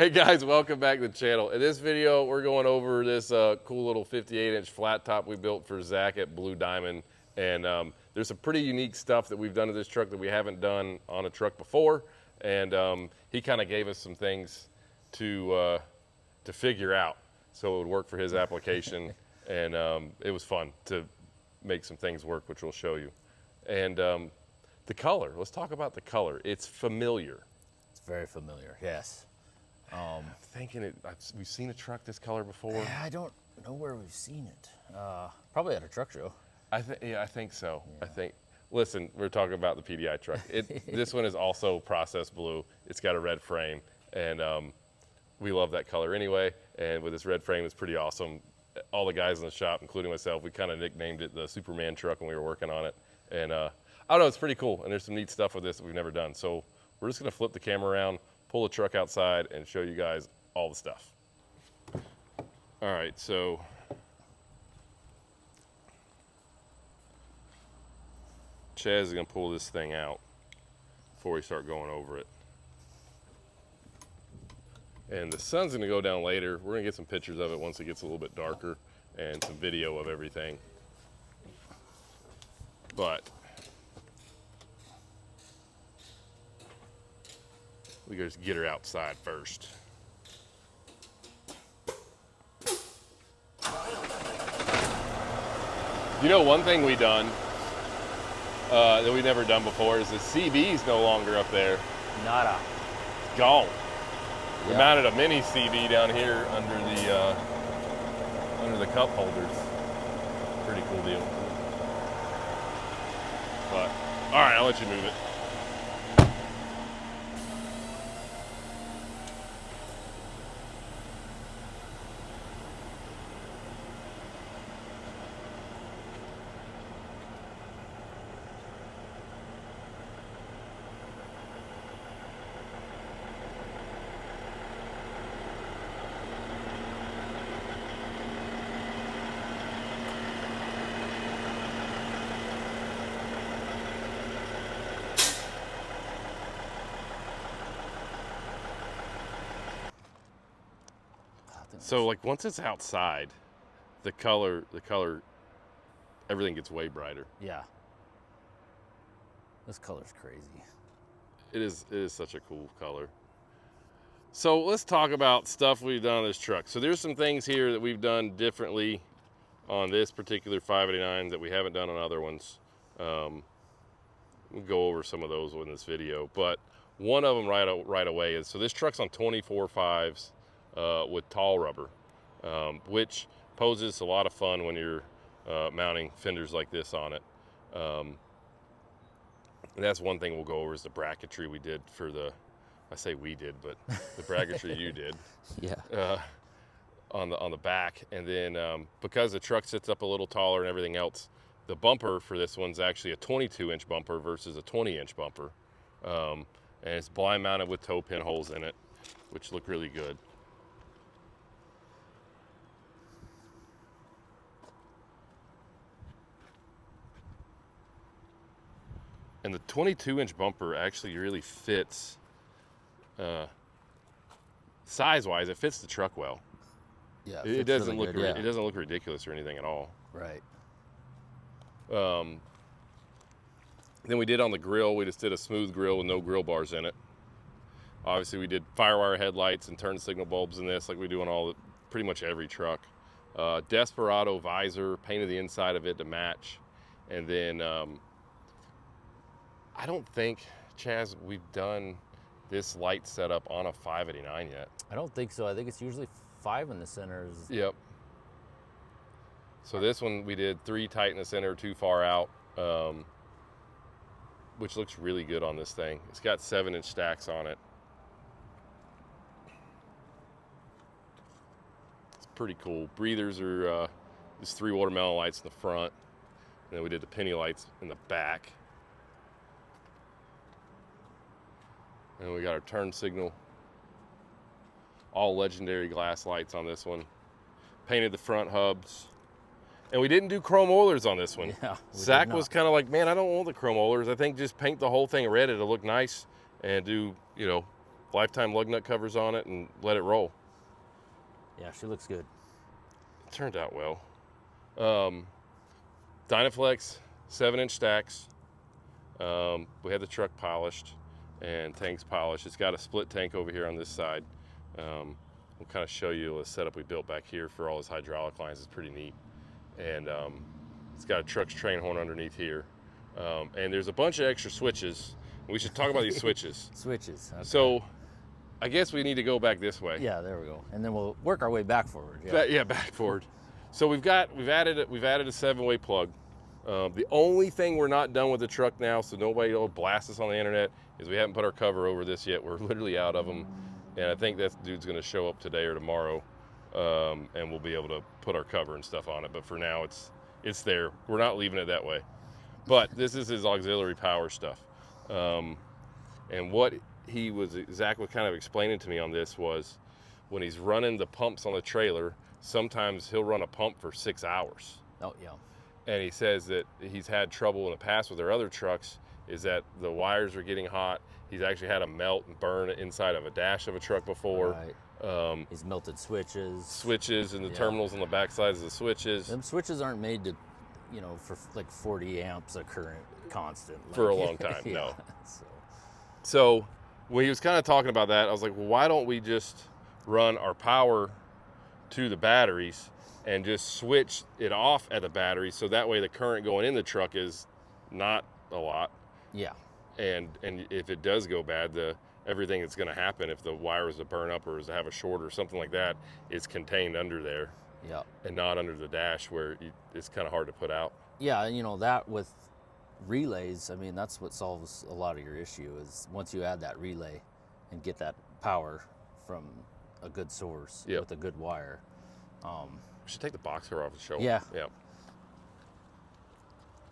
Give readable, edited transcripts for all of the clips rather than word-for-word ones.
Hey guys, welcome back to the channel. In this video, we're going over this cool little 58-inch flat top we built for Zach at Blue Diamond. And there's some pretty unique stuff that we've done to this truck that we haven't done on a truck before. And he kind of gave us some things to figure out so it would work for his application. And it was fun to make some things work, which we'll show you. And the color, let's talk about the color. It's familiar. It's very familiar, yes. I'm thinking we've seen a truck this color before. I don't know where we've seen it. Probably at a truck show. I think so. Yeah. Listen, we're talking about the PDI truck. This one is also processed blue. It's got a red frame, and we love that color anyway. And with this red frame, it's pretty awesome. All the guys in the shop, including myself, we kind of nicknamed it the Superman truck when we were working on it. And I don't know, it's pretty cool. And there's some neat stuff with this that we've never done. So we're just gonna flip the camera around, pull the truck outside, and show you guys all the stuff. All right, so Chaz is gonna pull this thing out before we start going over it. And the sun's gonna go down later. We're gonna get some pictures of it once it gets a little bit darker and some video of everything. But we gotta just get her outside first. You know, one thing we done that we never done before is the CB's no longer up there. Nada. It's gone. We Yeah. mounted a mini CB down here under the cup holders. Pretty cool deal. But all right, I'll let you move it. So like once it's outside, the color, everything gets way brighter. Yeah. This color's crazy. It is such a cool color. So let's talk about stuff we've done on this truck. So there's some things here that we've done differently on this particular 589 that we haven't done on other ones. We'll go over some of those in this video, but one of them right away is, so this truck's on 24.5s. With tall rubber, which poses a lot of fun when you're mounting fenders like this on it. And that's one thing we'll go over is the bracketry we did for the, I say we did, but the bracketry you did. Yeah. On the back. And then because the truck sits up a little taller and everything else, the bumper for this one's actually a 22-inch bumper versus a 20-inch bumper. And it's blind mounted with toe pin holes in it, which look really good. And the 22-inch bumper actually really fits, size-wise, it fits the truck well. Yeah. It doesn't really look good, it doesn't look ridiculous or anything at all. Right. Then we did on the grill, we just did a smooth grill with no grill bars in it. Obviously, we did firewire headlights and turn signal bulbs in this, like we do on pretty much every truck. Desperado visor, painted the inside of it to match, and then. I don't think, Chaz, we've done this light setup on a 589 yet. I don't think so. I think it's usually 5 in the centers. Yep. So this one we did 3 tight in the center, 2 far out, which looks really good on this thing. It's got 7-inch stacks on it. It's pretty cool. Breathers are these 3 watermelon lights in the front, and then we did the penny lights in the back. And we got our turn signal. All legendary glass lights on this one. Painted the front hubs. And we didn't do chrome oilers on this one. Yeah, Zach was kind of like, man, I don't want the chrome oilers. I think just paint the whole thing red, it'll look nice. And do, you know, lifetime lug nut covers on it and let it roll. Yeah, she looks good. It turned out well. Dynaflex 7-inch stacks. We had the truck polished and tanks polished. It's got a split tank over here on this side. We'll kind of show you the setup we built back here for all his hydraulic lines. It's pretty neat. And it's got a truck's train horn underneath here. And there's a bunch of extra switches. We should talk about these switches. Switches. Okay. So I guess we need to go back this way. Yeah, there we go. And then we'll work our way back forward. Yeah, back forward. So we've added a 7-way plug. The only thing we're not done with the truck now, so nobody will blast us on the internet, is we haven't put our cover over this yet. We're literally out of them, and I think that dude's going to show up today or tomorrow, and we'll be able to put our cover and stuff on it. But for now, it's there. We're not leaving it that way. But this is his auxiliary power stuff, and what he was exactly kind of explaining to me on this was when he's running the pumps on the trailer, sometimes he'll run a pump for 6 hours. Oh, yeah. And he says that he's had trouble in the past with their other trucks, is that the wires are getting hot. He's actually had a melt and burn inside of a dash of a truck before. Right. He's melted switches. Switches and the terminals on the back sides of the switches. Them switches aren't made to, for like 40 amps of current constant. For a long time, yeah. no. So when he was kind of talking about that, I was like, well, why don't we just run our power to the batteries and just switch it off at the battery, so that way the current going in the truck is not a lot. Yeah. And if it does go bad, everything that's going to happen if the wire is to burn up or is to have a short or something like that is contained under there. Yeah. And not under the dash where it's kind of hard to put out. Yeah, that with relays, I mean, that's what solves a lot of your issue is once you add that relay and get that power from a good source with a good wire. We should take the box cover off and show Yeah. them.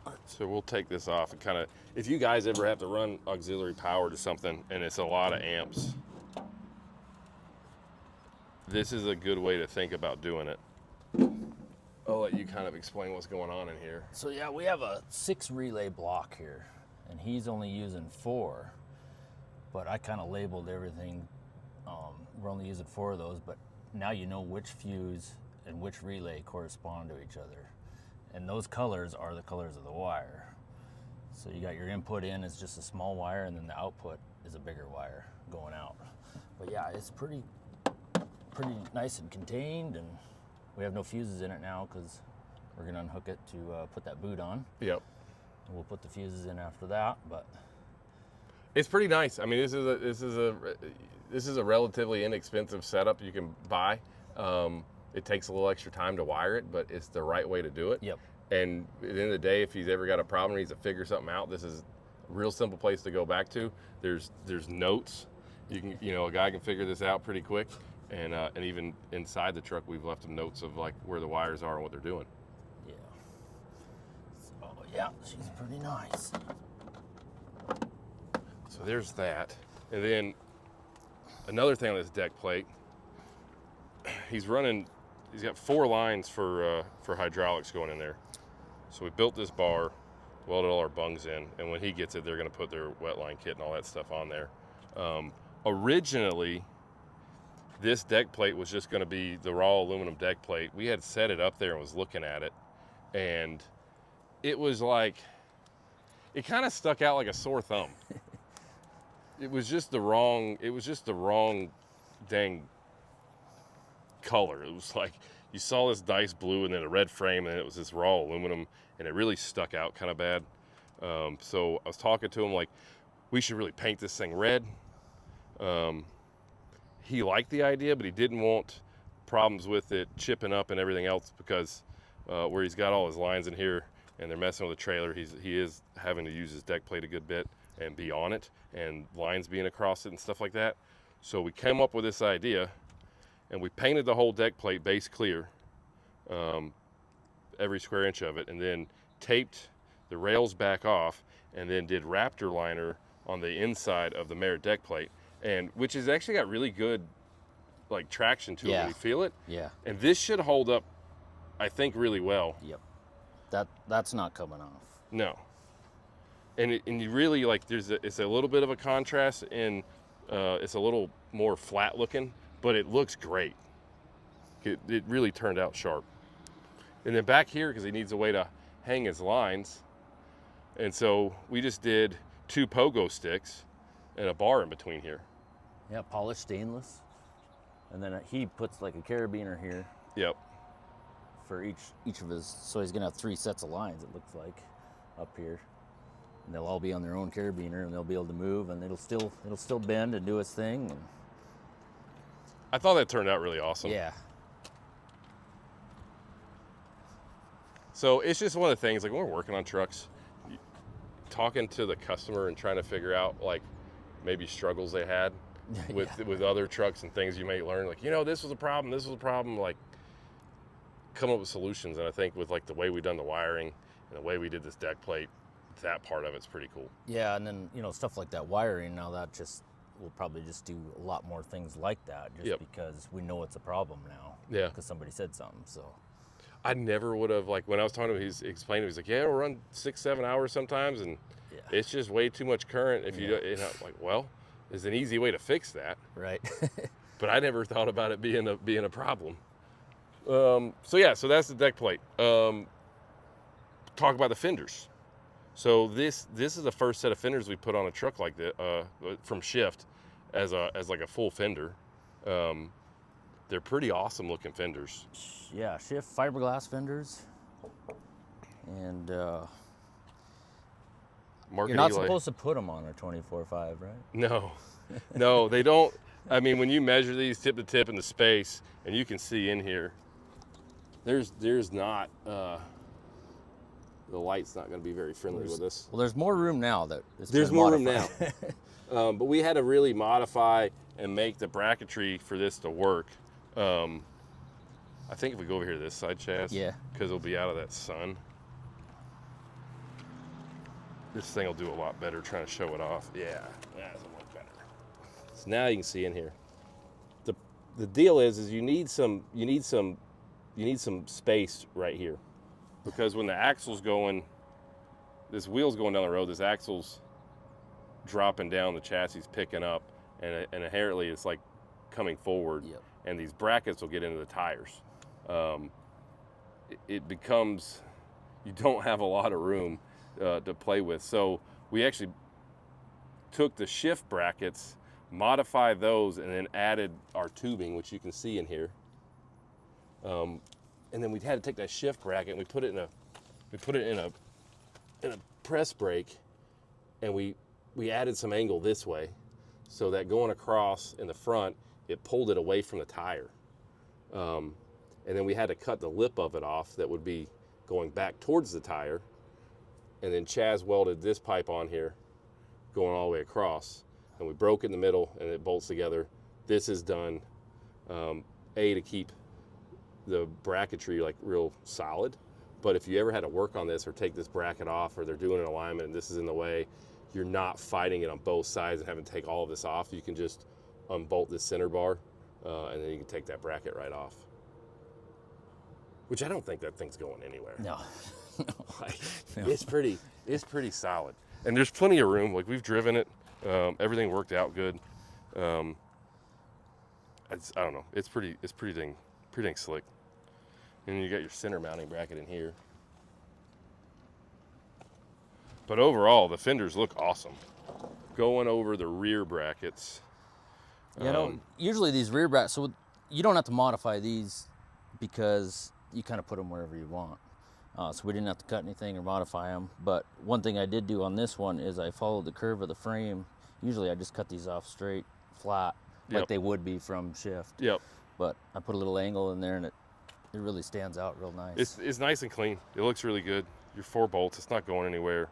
Yeah. So we'll take this off and kind of, if you guys ever have to run auxiliary power to something and it's a lot of amps, this is a good way to think about doing it. I'll let you kind of explain what's going on in here. So yeah, we have a 6 relay block here and he's only using 4, but I kind of labeled everything. We're only using 4 of those, but now you know which fuse and which relay correspond to each other. And those colors are the colors of the wire. So you got your input in is just a small wire, and then the output is a bigger wire going out. But yeah, it's pretty nice and contained, and we have no fuses in it now because we're gonna unhook it to put that boot on. Yep. And we'll put the fuses in after that, but it's pretty nice. I mean, this is a relatively inexpensive setup you can buy. It takes a little extra time to wire it, but it's the right way to do it. Yep. And at the end of the day, if he's ever got a problem, he needs to figure something out, this is a real simple place to go back to. There's notes. You can, a guy can figure this out pretty quick. And even inside the truck, we've left them notes of like where the wires are and what they're doing. Yeah. So yeah, she's pretty nice. So there's that. And then another thing on this deck plate, he's got 4 lines for hydraulics going in there. So we built this bar, welded all our bungs in, and when he gets it, they're gonna put their wet line kit and all that stuff on there. Originally, this deck plate was just gonna be the raw aluminum deck plate. We had set it up there and was looking at it, and it was like, it kind of stuck out like a sore thumb. It was just the wrong dang color. It was like you saw this dice blue and then a red frame, and it was this raw aluminum, and it really stuck out kind of bad. So I was talking to him like, we should really paint this thing red. He liked the idea, but he didn't want problems with it chipping up and everything else because where he's got all his lines in here and they're messing with the trailer, he is having to use his deck plate a good bit and be on it, and lines being across it and stuff like that. So we came up with this idea, and we painted the whole deck plate base clear, every square inch of it, and then taped the rails back off, and then did Raptor liner on the inside of the Merit deck plate, and which has actually got really good like traction to it when you feel it. Yeah. And this should hold up, I think, really well. Yep. That's not coming off. No. And you really like it's a little bit of a contrast in It's a little more flat looking, but it looks great. It really turned out sharp. And then back here, because he needs a way to hang his lines, and so we just did 2 pogo sticks and a bar in between here. Yeah, polished stainless. And then he puts like a carabiner here. Yep. For each of his, so he's gonna have 3 sets of lines, it looks like, up here. And they'll all be on their own carabiner, and they'll be able to move, and it'll still bend and do its thing. And I thought that turned out really awesome. yeah. So it's just one of the things, like when we're working on trucks, talking to the customer and trying to figure out like maybe struggles they had with other trucks and things you may learn, like, this was a problem, like come up with solutions. And I think with like the way we done the wiring and the way we did this deck plate, that part of it's pretty cool. Yeah, and then stuff like that wiring, now that we'll probably just do a lot more things like that, just because we know it's a problem now. Yeah. Because somebody said something. So I never would have, like when I was talking to him, he's explaining, he's like, yeah, we'll run 6-7 hours sometimes, and it's just way too much current. If you like, well, there's an easy way to fix that. Right. But I never thought about it being a problem. So that's the deck plate. Talk about the fenders. So this is the first set of fenders we put on a truck like this from Shift as like a full fender. They're pretty awesome looking fenders. Yeah, Shift fiberglass fenders. And you're not supposed to put them on a 24/5, right? No, they don't. I mean, when you measure these tip to tip in the space, and you can see in here, there's not, the light's not going to be very friendly with us. Well, there's more room now There's more room now. But we had to really modify and make the bracketry for this to work. I think if we go over here to this side, Chaz, because it'll be out of that sun, this thing will do a lot better trying to show it off. Yeah, that's a lot better. So now you can see in here. The deal is you need some space right here, because when the axle's going, this wheel's going down the road, this axle's dropping down, the chassis picking up, and inherently it's like coming forward. Yep. And these brackets will get into the tires. It becomes, you don't have a lot of room to play with. So we actually took the Shift brackets, modified those, and then added our tubing, which you can see in here. And then we had to take that Shift bracket and we put it in a press brake, and we added some angle this way, so that going across in the front, it pulled it away from the tire. And then we had to cut the lip of it off that would be going back towards the tire. And then Chaz welded this pipe on here, going all the way across. And we broke it in the middle, and it bolts together. This is done, to keep the bracketry like real solid. But if you ever had to work on this or take this bracket off, or they're doing an alignment and this is in the way, you're not fighting it on both sides and having to take all of this off. You can just unbolt this center bar, and then you can take that bracket right off. Which I don't think that thing's going anywhere. No. No. It's pretty solid. And there's plenty of room. Like, we've driven it. Everything worked out good. I don't know. It's pretty dang slick. And you got your center mounting bracket in here. But overall, the fenders look awesome. Going over the rear brackets. Usually these rear brackets, so you don't have to modify these because you kind of put them wherever you want. So we didn't have to cut anything or modify them. But one thing I did do on this one is I followed the curve of the frame. Usually I just cut these off straight, flat, like they would be from Shift. Yep. But I put a little angle in there, and it really stands out real nice. It's nice and clean. It looks really good. Your 4 bolts, it's not going anywhere.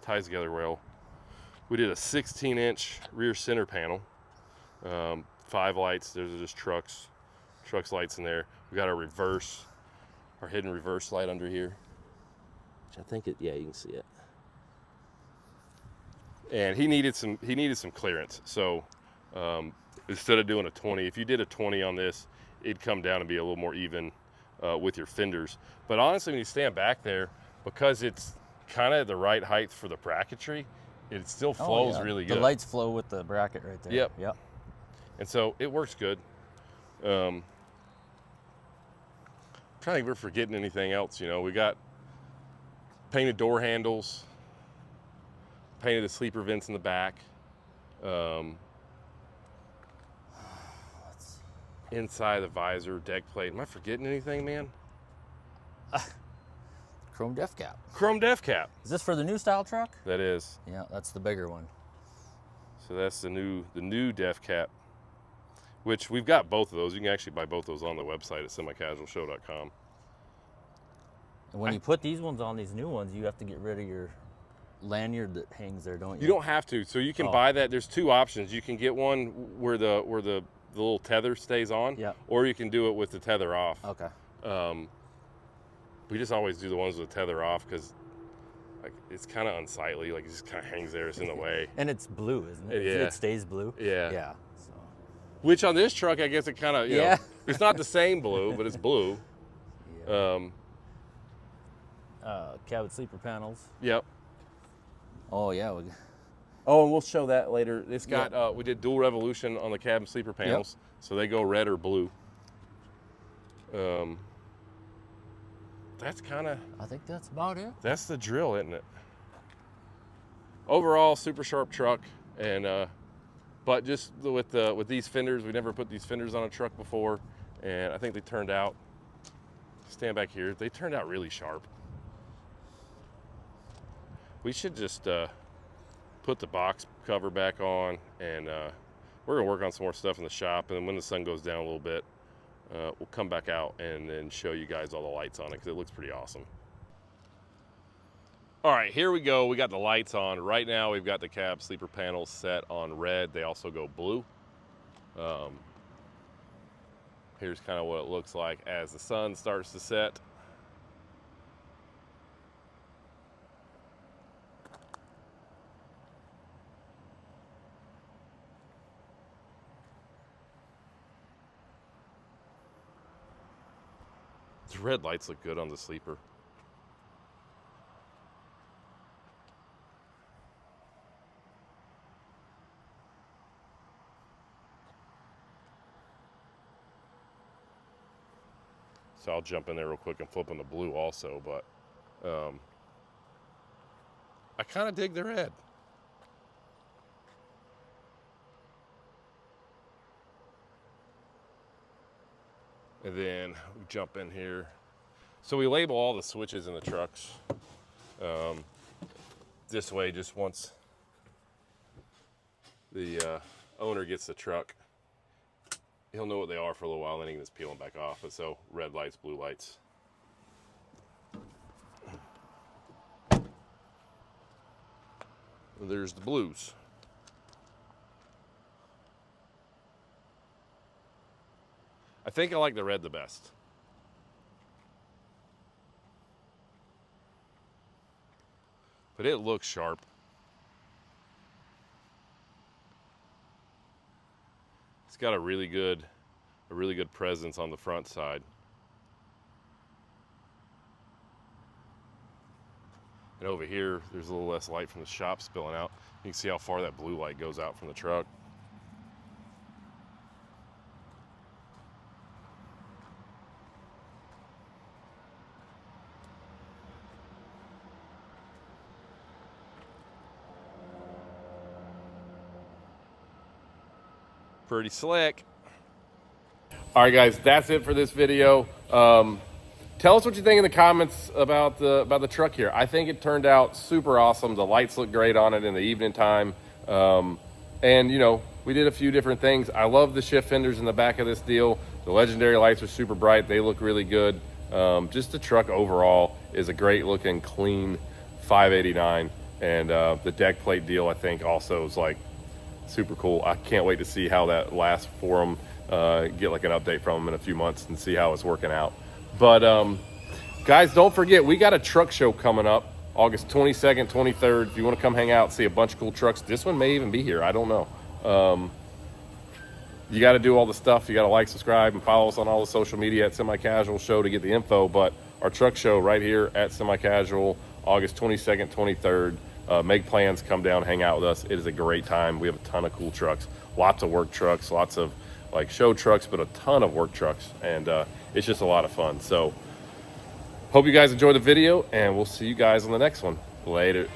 Ties together well. We did a 16-inch rear center panel. 5 lights. Those are just trucks lights in there. We got our hidden reverse light under here, which I think you can see it. And he needed some clearance. So instead of doing a 20, if you did a 20 on this, it'd come down and be a little more even with your fenders. But honestly, when you stand back there, because it's kind of the right height for the bracketry, it still flows really good. The lights flow with the bracket right there. Yep. Yep. And so it works good. I'm trying to think if we're forgetting anything else. You know, we got painted door handles, painted the sleeper vents in the back. Inside the visor, deck plate. Am I forgetting anything, man? Chrome def cap. Chrome def cap. Is this for the new style truck? That is. Yeah, that's the bigger one. So that's the new def cap, which we've got both of those. You can actually buy both those on the website at semicasualshow.com. And when you put these ones on, these new ones, you have to get rid of your lanyard that hangs there, don't you? You don't have to. So you can buy that. There's two options. You can get one where the little tether stays on, yeah, or you can do it with the tether off. Okay. We just always do the ones with the tether off because like it's kind of unsightly. Like it just kind of hangs there. It's in the way. And it's blue, isn't it? Yeah. It stays blue. Yeah. Yeah. So. Which on this truck, I guess it kind of, you know, it's not the same blue, but it's blue. Yeah. Cabin sleeper panels. Yep. Oh yeah. Oh, and we'll show that later. It's got we did dual revolution on the cabin sleeper panels, so they go red or blue. That's kind of. I think that's about it. That's the drill, isn't it? Overall, super sharp truck, and but just with these fenders, we never put these fenders on a truck before, and I think they turned out. Stand back here. They turned out really sharp. We should just put the box cover back on, and we're gonna work on some more stuff in the shop, and then when the sun goes down a little bit, we'll come back out and then show you guys all the lights on it because it looks pretty awesome. All right, here we go. We got the lights on. Right now we've got the cab sleeper panels set on red. They also go blue. Here's kind of what it looks like as the sun starts to set. The red lights look good on the sleeper. So I'll jump in there real quick and flip on the blue also, but I kind of dig the red. And then we jump in here. So we label all the switches in the trucks this way, just once the owner gets the truck, he'll know what they are for a little while, then he can just peel them back off. But so red lights, blue lights. And there's the blues. I think I like the red the best. But it looks sharp. It's got a really good presence on the front side. And over here, there's a little less light from the shop spilling out. You can see how far that blue light goes out from the truck. Pretty slick. All right, guys, that's it for this video. Tell us what you think in the comments about the truck here. I think it turned out super awesome. The lights look great on it in the evening time. And you know, we did a few different things. I love the shift fenders in the back of this deal. The legendary lights are super bright. They look really good. Just the truck overall is a great looking, clean 589. And the deck plate deal, I think, also is like super cool. I can't wait to see how that lasts for them. Get like an update from them in a few months and see how it's working out. But guys, don't forget, we got a truck show coming up August 22nd, 23rd. If you want to come hang out, see a bunch of cool trucks. This one may even be here. I don't know. You got to do all the stuff. You got to like, subscribe, and follow us on all the social media at Semi Casual Show to get the info. But our truck show right here at Semi Casual, August 22nd, 23rd. make plans, come down, hang out with us. It is a great time. We have a ton of cool trucks, lots of work trucks, lots of like show trucks, but a ton of work trucks, and it's just a lot of fun. So hope you guys enjoyed the video, and we'll see you guys on the next one. Later.